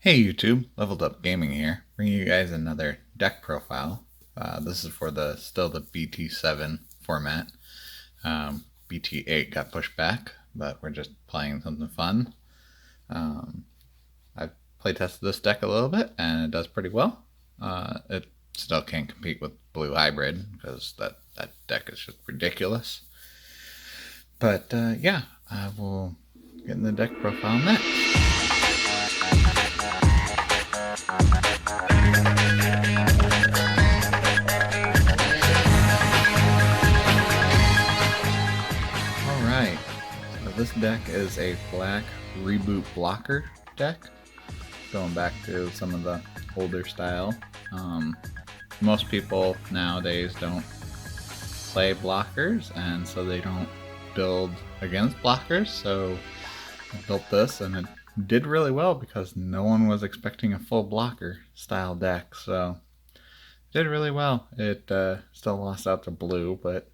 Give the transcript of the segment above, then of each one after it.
Hey YouTube, Leveled Up Gaming here, bringing you guys another deck profile. This is for still the BT7 format. BT8 got pushed back, but we're just playing something fun. I've playtested this deck a little bit, and it does pretty well. It still can't compete with Blue Hybrid, because that deck is just ridiculous. But yeah, I will get in the deck profile next. Alright, so this deck is a black Reboot blocker deck, going back to some of the older style. Most people nowadays don't play blockers, and so they don't build against blockers, so I built this and it did really well because no one was expecting a full blocker style deck, so it did really well. It still lost out to blue, but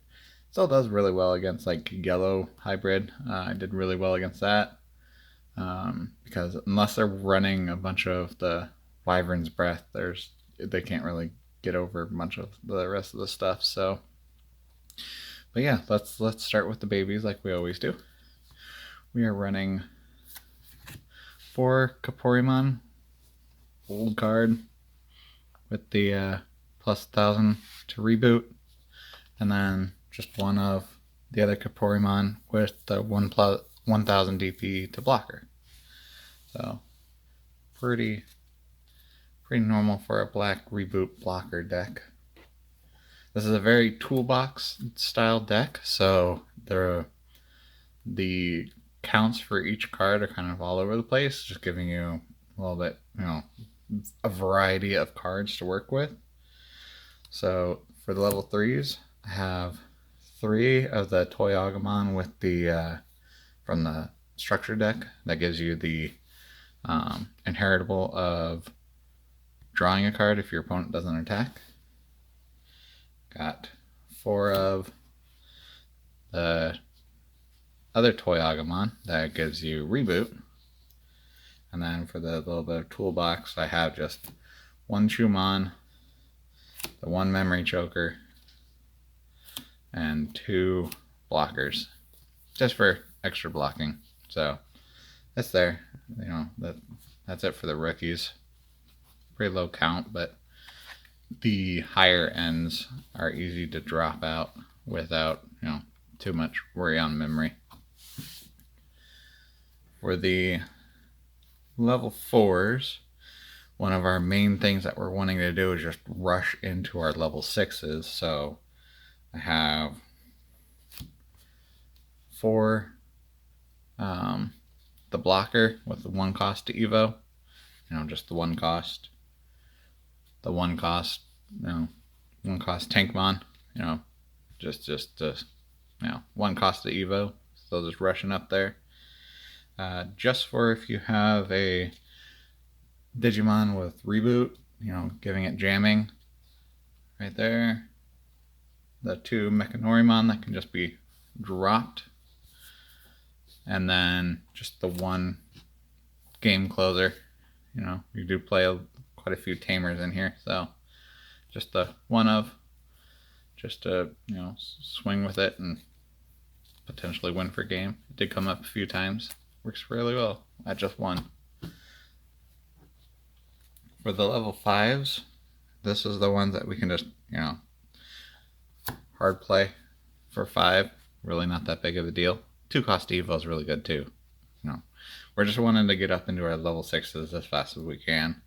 still does really well against like yellow hybrid. I did really well against that because unless they're running a bunch of the Wyvern's Breath, they can't really get over much of the rest of the stuff. So, but yeah, let's start with the babies like we always do. We are running 4 Kaporimon, old card with the plus 1000 to reboot, and then just one of the other Kaporimon with the 1000 DP to blocker. So pretty normal for a black Reboot blocker deck. This is a very toolbox style deck, so the counts for each card are kind of all over the place, just giving you a little bit, a variety of cards to work with. So for the level 3s, I have 3 of the Toy Agumon with the from the structure deck that gives you the inheritable of drawing a card if your opponent doesn't attack. Got 4 of the other Toy Agumon that gives you reboot. And then for the little bit of toolbox, I have just 1 Chumon, the 1 memory choker, and 2 blockers, just for extra blocking. So that's there. That's it for the rookies. Pretty low count, but the higher ends are easy to drop out without too much worry on memory. For the level 4s, one of our main things that we're wanting to do is just rush into our level 6s. So I have 4 the blocker with the 1 cost to Evo, just the 1 cost. The 1 cost, 1 cost Tankmon, just 1 cost to Evo. So just rushing up there. Just for if you have a Digimon with reboot, giving it jamming right there. The 2 Mechanorimon that can just be dropped. And then just the 1 game closer. You do play quite a few tamers in here, so just the 1 of, just to swing with it and potentially win for game. It did come up a few times. Works really well at just 1. For the level 5s, this is the ones that we can just hard play for 5. Really not that big of a deal. 2 cost Evo is really good too. We're just wanting to get up into our level 6s as fast as we can,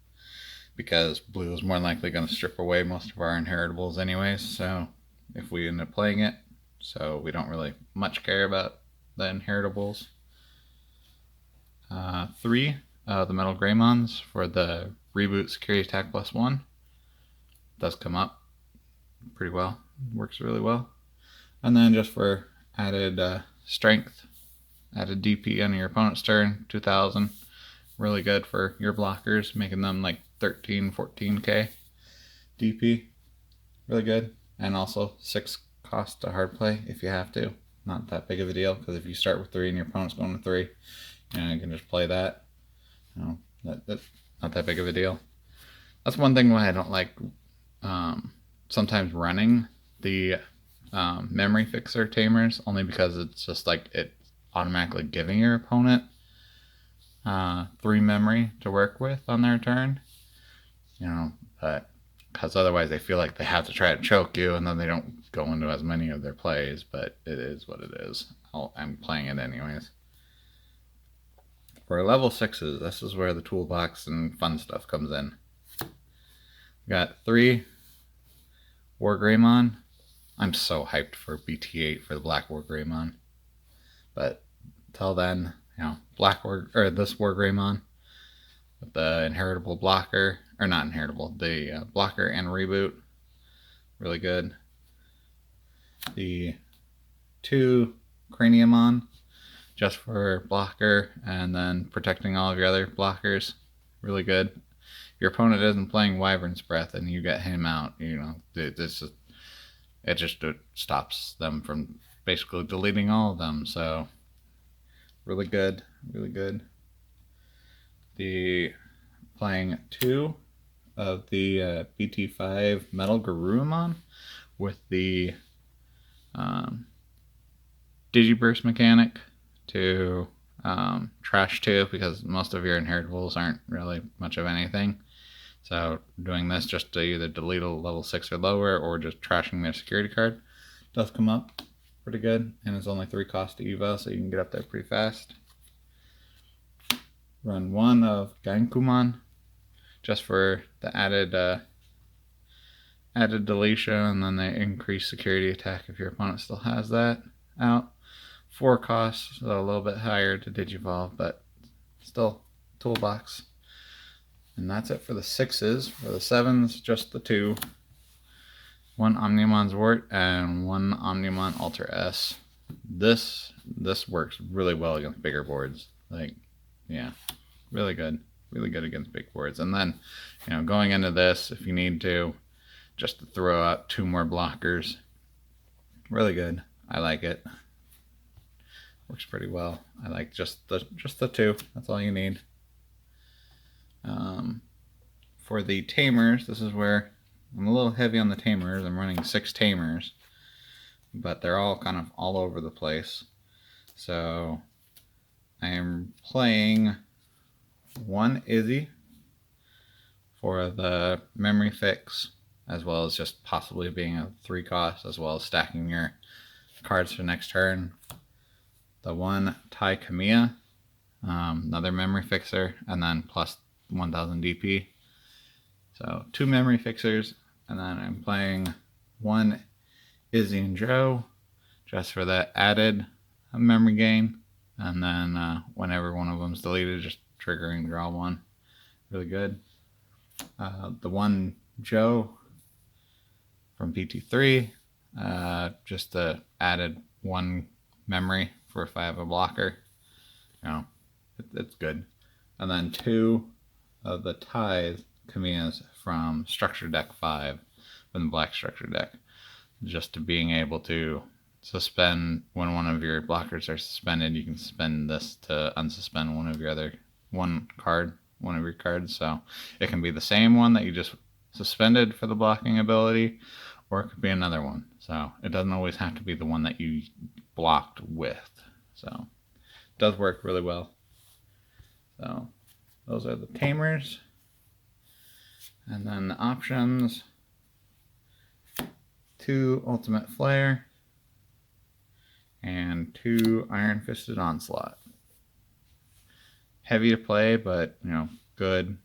because blue is more than likely going to strip away most of our inheritables anyways, so if we end up playing it, so we don't really much care about the inheritables. 3 the Metal Greymons for the Reboot Security Attack +1. Does come up pretty well. Works really well. And then just for added strength, added DP on your opponent's turn, 2000. Really good for your blockers, making them like 13, 14k DP. Really good. And also 6 cost to hard play if you have to. Not that big of a deal, because if you start with 3 and your opponent's going to 3, you can just play that. not that big of a deal. That's one thing why I don't like sometimes running the memory fixer tamers, only because it's just like it automatically giving your opponent 3 memory to work with on their turn, but because otherwise they feel like they have to try to choke you, and then they don't go into as many of their plays, but it is what it is. I'm playing it anyways. For level 6s, this is where the toolbox and fun stuff comes in. We got 3 BlackWarGreymon. I'm so hyped for BT8 for the BlackWarGreymon. But until then, this BlackWarGreymon with the inheritable blocker, or not inheritable, the blocker and reboot, really good. The 2 Craniumon, just for blocker and then protecting all of your other blockers, really good. If your opponent isn't playing Wyvern's Breath and you get him out, it just stops them from basically deleting all of them. So really good, really good. The playing 2 of the BT5 Metal Garurumon with the Digiburst mechanic to trash 2, because most of your inheritables aren't really much of anything. So doing this just to either delete a level 6 or lower, or just trashing their security card, does come up pretty good, and it's only 3 cost to Evo, so you can get up there pretty fast. Run 1 of Gankumon, just for the added deletion, and then they increase security attack if your opponent still has that out. 4 costs, so a little bit higher to Digivolve, but still toolbox. And that's it for the 6s. For the 7s, just the 2. 1 Omnimon's Wart and 1 Omnimon Alter S. This works really well against bigger boards. Yeah, really good. Really good against big boards. And then, going into this, if you need to, just to throw out 2 more blockers. Really good. I like it. Works pretty well. I like just the 2. That's all you need. For the tamers, this is where I'm a little heavy on the tamers. I'm running 6 tamers, but they're all kind of all over the place. So I am playing 1 Izzy for the memory fix, as well as just possibly being a 3 cost, as well as stacking your cards for next turn. The 1 Tai Kamiya, another memory fixer, and then plus 1000 DP. So 2 memory fixers, and then I'm playing 1 Izzy and Joe, just for that added memory gain. And then whenever one of them's deleted, just triggering draw 1. Really good. The 1 Joe from BT3, just the added 1 memory for if I have a blocker. It's good. And then 2 of the Tithe Kamiyas from Structure Deck 5, from the black Structure Deck, just to being able to suspend when one of your blockers are suspended. You can spend this to unsuspend one of your cards. So it can be the same one that you just suspended for the blocking ability, or it could be another one. So it doesn't always have to be the one that you blocked with. So it does work really well. So those are the tamers. And then the options: 2 Ultimate Flare and 2 Iron Fisted Onslaught. Heavy to play, but good.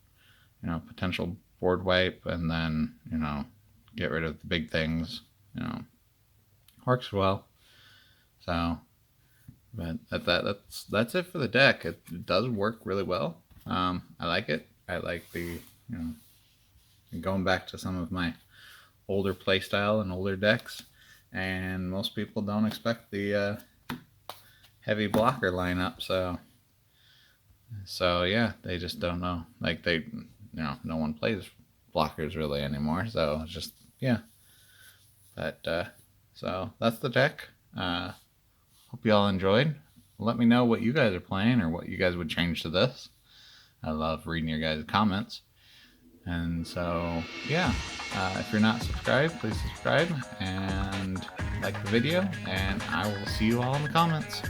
Potential board wipe, and then get rid of the big things. Works well. So, but that's it for the deck. It does work really well. I like it. I like the going back to some of my older playstyle and older decks, and most people don't expect the heavy blocker lineup. So yeah, they just don't know. No one plays blockers really anymore. So it's just, yeah. But so that's the deck. Hope you all enjoyed. Let me know what you guys are playing, or what you guys would change to this. I love reading your guys' comments. And so, yeah, if you're not subscribed, please subscribe and like the video, and I will see you all in the comments.